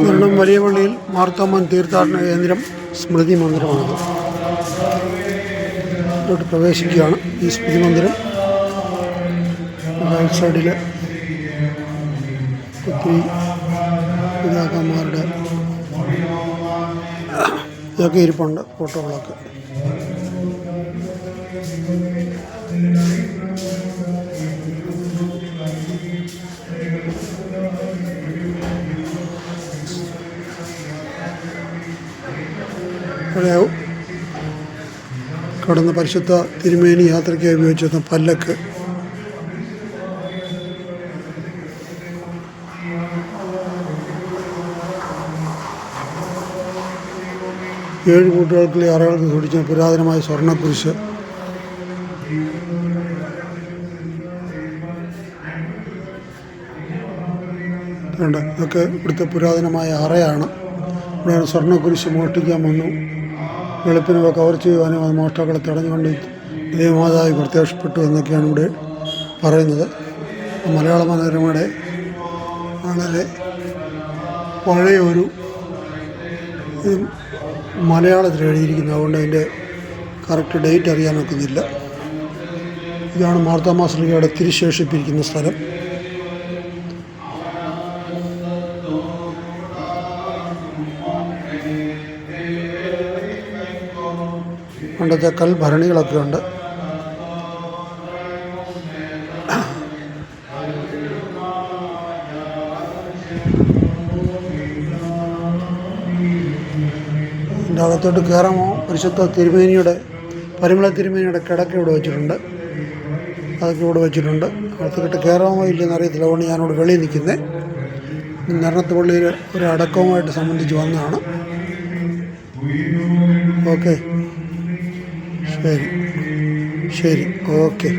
ഒരെണ്ണം വലിയ പള്ളിയിൽ മാർത്തോമാൻ തീർത്ഥാടന കേന്ദ്രം സ്മൃതി മന്ദിരമാണ്. ഇതോട്ട് പ്രവേശിക്കുകയാണ് ഈ സ്മൃതി മന്ദിരം. റൈറ്റ് സൈഡിൽ ഒത്തിരി പിതാക്കന്മാരുടെ ഇതൊക്കെ ഇരിപ്പുണ്ട്, ഫോട്ടോകളൊക്കെ. കടന്ന പരിശുദ്ധ തിരുമേനി യാത്രയ്ക്കായി ഉപയോഗിച്ചിരുന്ന പല്ലക്ക്. ഏഴ് കൂട്ടുകാർക്കുള്ള അറകൾക്ക് സൂക്ഷിച്ച പുരാതനമായ സ്വർണ്ണക്കുരിശ്. ഇതൊക്കെ ഇവിടുത്തെ പുരാതനമായ അറയാണ്. ഇവിടെ സ്വർണ്ണക്കുരിശ് മോഷ്ടിക്കാൻ വന്നു. വെളുപ്പിനൊക്കെ കവർ ചെയ്യുവാനും അത് മോഷ്ടാക്കളെ തടഞ്ഞുകൊണ്ട് ദൈവമാതാവ് പ്രത്യക്ഷപ്പെട്ടു എന്നൊക്കെയാണ് ഇവിടെ പറയുന്നത്. മലയാള മനോരമയുടെ വളരെ പഴയ ഒരു മലയാളത്തിൽ എഴുതിയിരിക്കുന്നത്, അതുകൊണ്ട് അതിൻ്റെ കറക്റ്റ് ഡേറ്റ് അറിയാൻ ഒക്കുന്നില്ല. ഇതാണ് മാർത്തോമാ ശ്ലീഹയുടെ തിരുശേഷിപ്പിരിക്കുന്ന സ്ഥലം. പണ്ടത്തെ കൽഭരണികളൊക്കെ ഉണ്ട്. ഇതിൻ്റെ അകത്തോട്ട് കയറാമോ? പരിശുദ്ധ തിരുമേനിയുടെ പരിമള തിരുമേനിയുടെ കിടക്ക ഇവിടെ വെച്ചിട്ടുണ്ട്. അതൊക്കെ ഇവിടെ വെച്ചിട്ടുണ്ട്. അകത്തോട്ട് കയറാമോ ഇല്ലെന്ന് അറിയത്തില്ല, അതുകൊണ്ട് ഞാനിവിടെ വെളിയിൽ നിൽക്കുന്നത്. നെരണത്ത് പള്ളിയിൽ ഒരു അടക്കവുമായിട്ട് സംബന്ധിച്ച് വന്നതാണ്. ഓക്കെ, ശരി ശരി, ഓക്കെ.